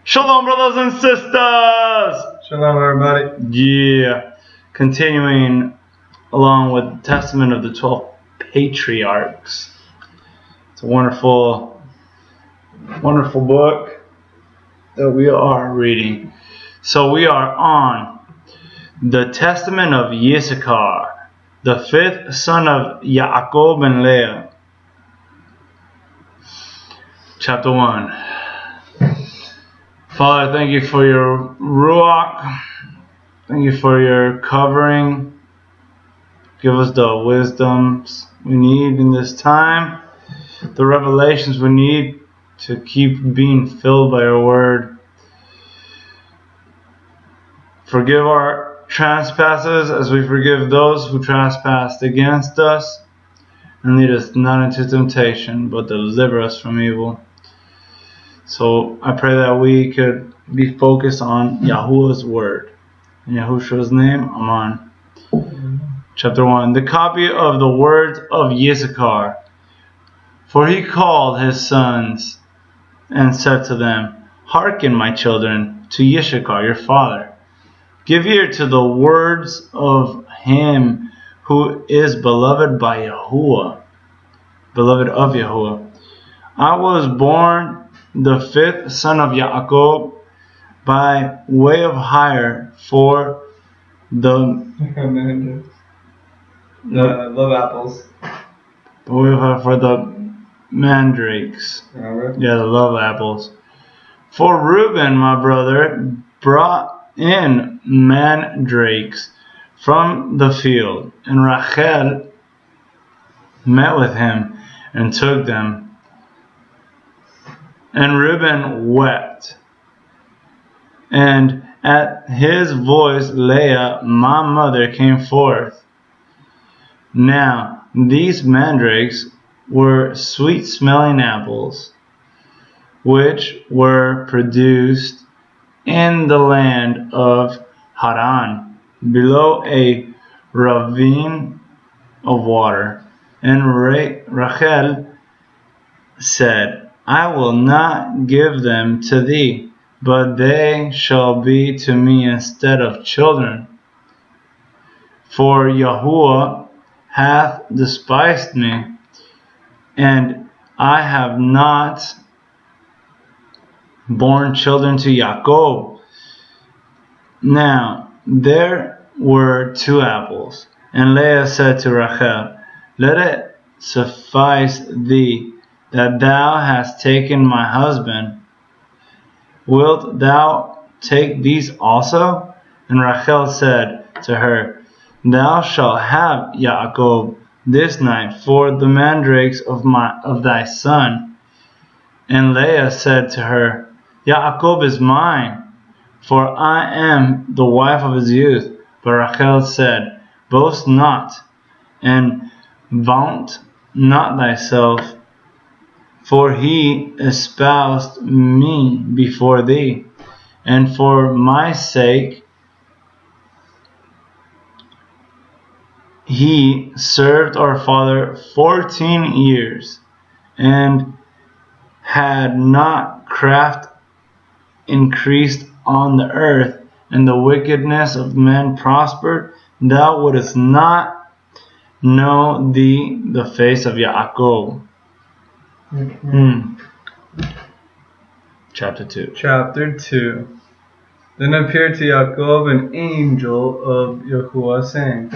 Shalom, brothers and sisters! Shalom, everybody. Yeah. Continuing along with the Testament of the 12 Patriarchs. It's a wonderful, wonderful book that we are reading. So we are on the Testament of Issachar, the fifth son of Yaakov and Leah. Chapter 1. Father, thank you for your Ruach. Thank you for your covering. Give us the wisdoms we need in this time, the revelations we need to keep being filled by your word. Forgive our trespasses as we forgive those who trespass against us. And lead us not into temptation, but deliver us from evil. So I pray that we could be focused on YAHUAH's word. In Yahushua's name, Amen. Chapter 1. The copy of the words of Issachar. For he called his sons and said to them, Hearken, my children, to Issachar your father. Give ear to the words of him who is beloved by YAHUAH, beloved of YAHUAH. I was born the fifth son of Yaakov by way of hire for the love apples. For the mandrakes. Yeah, the love apples. For Reuben, my brother, brought in mandrakes from the field, and Rachel met with him and took them. And Reuben wept. And at his voice Leah, my mother, came forth. Now these mandrakes were sweet-smelling apples, which were produced in the land of Haran, below a ravine of water. And Rachel said, I will not give them to thee, but they shall be to me instead of children. For YAHUAH hath despised me, and I have not borne children to Yaakov. Now there were two apples, and Leah said to Rachel, Let it suffice thee that thou hast taken my husband. Wilt thou take these also? And Rachel said to her, Thou shalt have Yaakov this night for the mandrakes of thy son. And Leah said to her, Yaakov is mine, for I am the wife of his youth. But Rachel said, Boast not, and vaunt not thyself, for he espoused me before thee, and for my sake he served our father 14 years, and had not craft increased on the earth, and the wickedness of men prospered, thou wouldest not know thee the face of Yaakov. Chapter 2. Chapter 2. Then appeared to Yaakov an angel of YAHUAH, saying,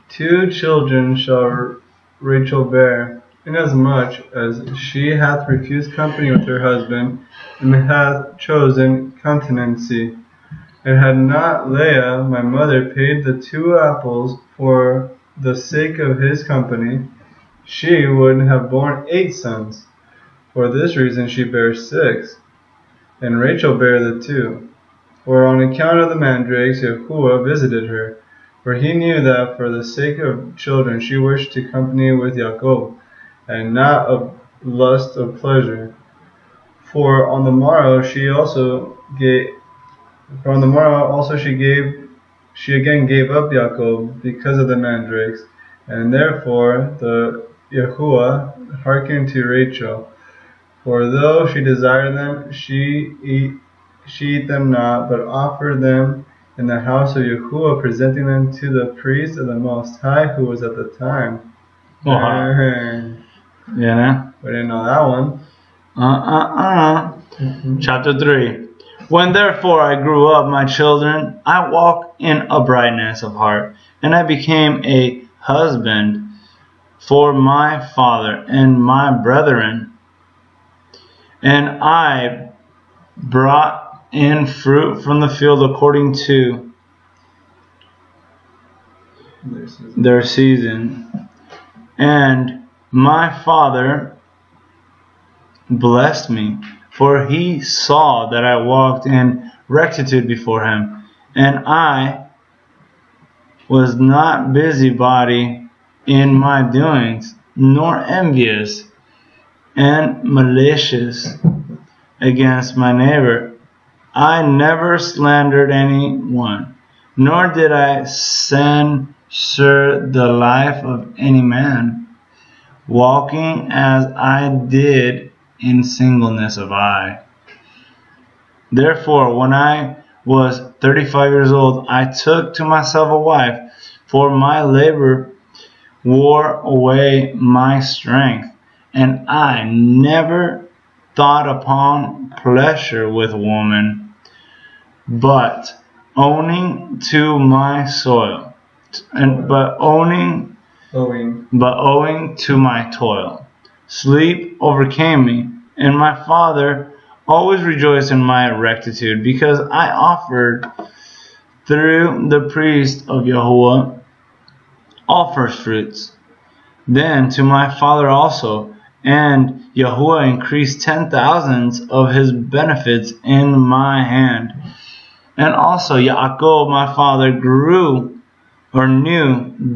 2 children shall Rachel bear, inasmuch as she hath refused company with her husband, and hath chosen continency. And had not Leah, my mother, paid the 2 apples for the sake of his company, she would have borne 8 sons. For this reason she bare 6, and Rachel bare the 2. For on account of the mandrakes YAHUAH visited her, for he knew that for the sake of children she wished to company with Yaakov, and not of lust of pleasure. For on the morrow she again gave up Yaakov because of the mandrakes, and therefore the YAHUAH hearkened to Rachel. For though she desired them, she she eat them not, but offered them in the house of YAHUAH, presenting them to the priest of the Most High, who was at the time. YAHUAH. Yeah. We didn't know that one. Chapter 3. When therefore I grew up, my children, I walked in uprightness of heart, and I became a husband for my father and my brethren. And I brought in fruit from the field according to their season. And my father blessed me, for he saw that I walked in rectitude before him, and I was not busybody in my doings, nor envious and malicious against my neighbor. I never slandered anyone, nor did I censure the life of any man, walking as I did in singleness of eye. Therefore, when I was 35 years old, I took to myself a wife, for my labor wore away my strength, and I never thought upon pleasure with woman, but owing to my soil, owing to my toil, sleep overcame me, and my father always rejoiced in my rectitude, because I offered through the priest of YAHUAH all first fruits. Then to my father also, and YAHUAH increased 10,000s of his benefits in my hand. And also Yaakov my father knew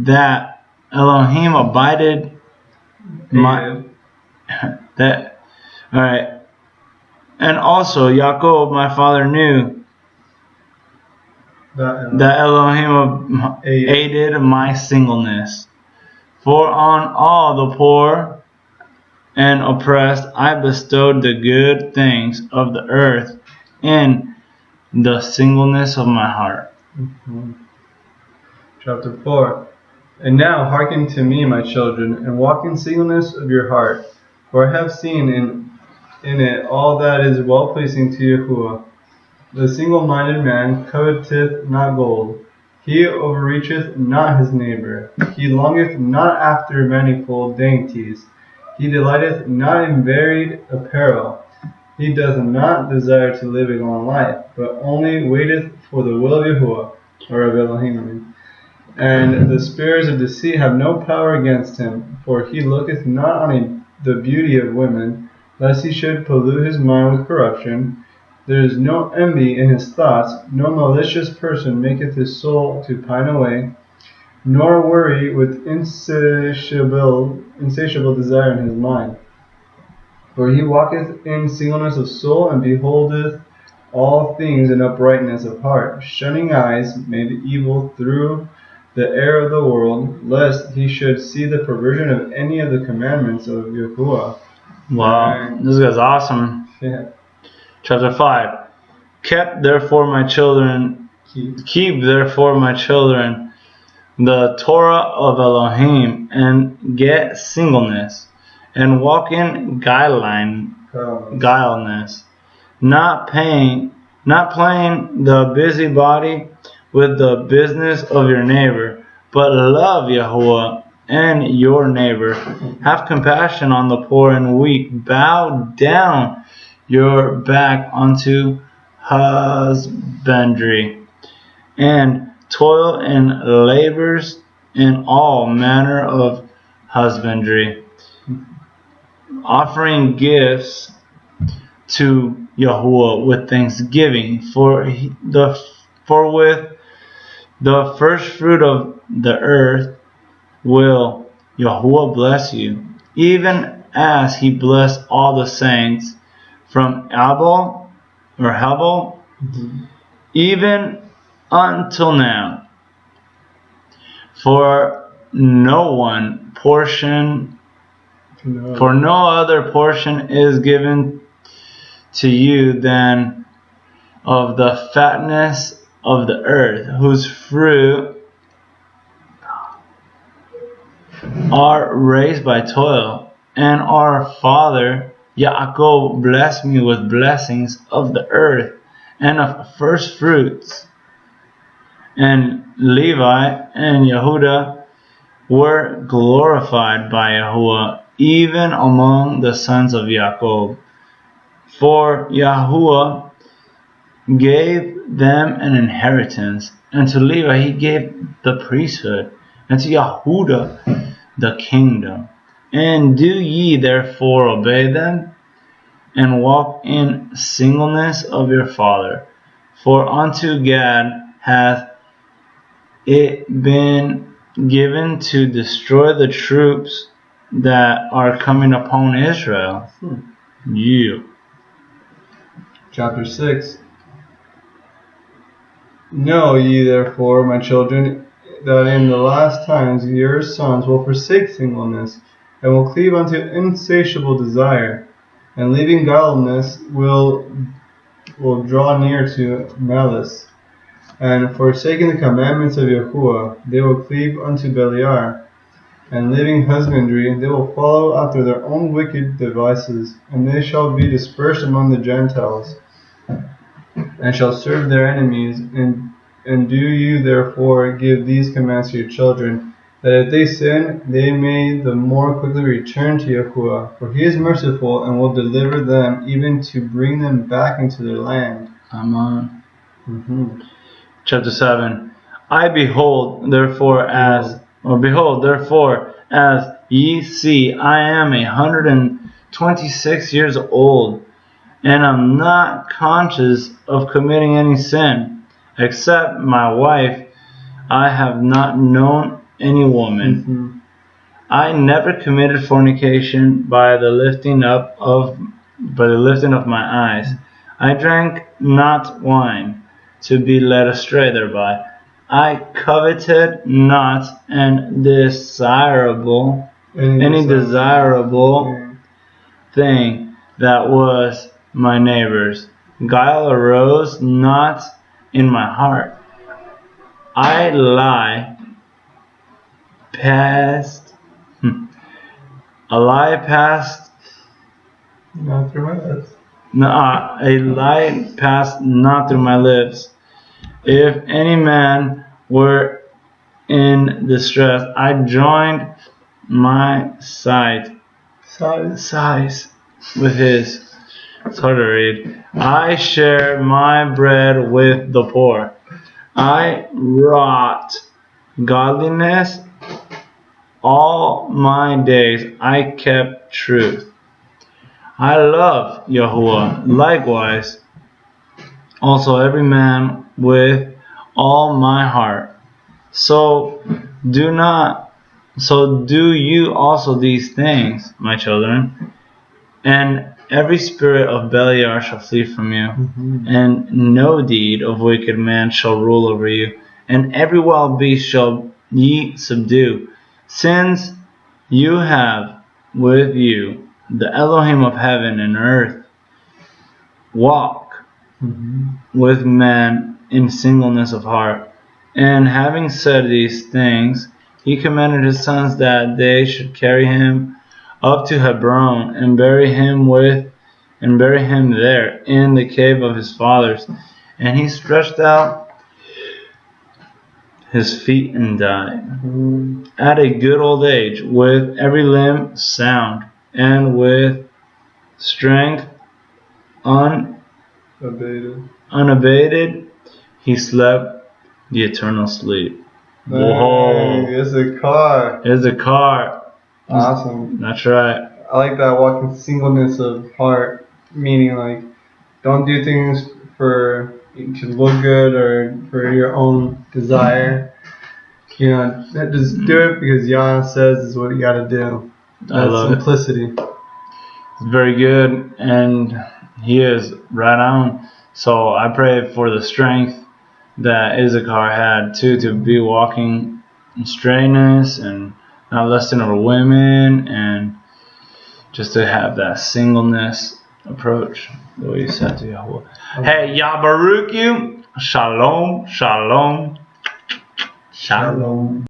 that Elohim abided And also Yaakov my father knew that Elohim aided my singleness. For on all the poor and oppressed I bestowed the good things of the earth in the singleness of my heart. Chapter 4. And now hearken to me, my children, and walk in singleness of your heart, for I have seen in it all that is well-pleasing to YAHUAH. The single-minded man coveteth not gold. He overreacheth not his neighbor. He longeth not after manifold dainties. He delighteth not in varied apparel. He doth not desire to live a long life, but only waiteth for the will of YAHUAH, or of Elohim. And the spirits of deceit have no power against him, for he looketh not on the beauty of women, lest he should pollute his mind with corruption. There is no envy in his thoughts, no malicious person maketh his soul to pine away, nor worry with insatiable desire in his mind. For he walketh in singleness of soul, and beholdeth all things in uprightness of heart, shunning eyes made evil through the air of the world, lest he should see the perversion of any of the commandments of YAHUAH. Wow, this guy's awesome. Yeah. Chapter 5. Keep therefore my children the Torah of Elohim, and get singleness, and walk in guilelessness, not playing the busybody with the business of your neighbor, but love YAHUAH and your neighbor. Have compassion on the poor and weak. Bow down your back unto husbandry, and toil in labors in all manner of husbandry, offering gifts to YAHUAH with thanksgiving, for with the first fruit of the earth will YAHUAH bless you, even as he blessed all the saints from Abel, even until now. For no other portion is given to you than of the fatness of the earth, whose fruit are raised by toil. And our father Yaakov blessed me with blessings of the earth and of first fruits. And Levi and Yehudah were glorified by YAHUAH, even among the sons of Yaakov. For YAHUAH gave them an inheritance, and to Levi he gave the priesthood, and to Yehudah the kingdom. And do ye therefore obey them, and walk in singleness of your father. For unto Gad hath it been given to destroy the troops that are coming upon Israel. You. Chapter 6. Know ye therefore, my children, that in the last times your sons will forsake singleness, and will cleave unto insatiable desire, and leaving godliness will draw near to malice. And forsaking the commandments of YAHUAH, they will cleave unto Beliar, and leaving husbandry, they will follow after their own wicked devices, and they shall be dispersed among the Gentiles, and shall serve their enemies. And do you therefore give these commands to your children, that if they sin, they may the more quickly return to YAHUAH, for he is merciful, and will deliver them, even to bring them back into their land. Amen. Chapter 7. Behold, therefore, as ye see, I am 126 years old, and am not conscious of committing any sin, except my wife. I have not known any woman. I never committed fornication by the lifting up of my eyes. I drank not wine, to be led astray thereby. I coveted not any desirable thing that was my neighbor's. Guile arose not in my heart. I lie passed Not through my lips. A lie passed not through my lips. If any man were in distress, I joined my sighs with his. It's hard to read. I share my bread with the poor. I wrought godliness all my days. I kept truth. I love YAHUAH, likewise also every man with all my heart. So do you also these things, my children, and every spirit of Beliar shall flee from you, and no deed of wicked man shall rule over you, and every wild beast shall ye subdue, since you have with you the Elohim of heaven and earth. Walk with men in singleness of heart. And having said these things, he commanded his sons that they should carry him up to Hebron, and bury him there in the cave of his fathers. And he stretched out his feet and died at a good old age, with every limb sound, and with strength unabated, he slept the eternal sleep. Whoa! Issachar. Awesome. That's right. I like that, walking singleness of heart, meaning like, don't do things to look good or for your own desire. Just do it because Yah says is what you got to do. That's simplicity. It's very good, and he is right on. So I pray for the strength that Issachar had too, to be walking in straightness and not lusting over women, and just to have that singleness approach the way you said to Yahuwah. Hey, Yah Baruch you. Shalom, shalom, shalom.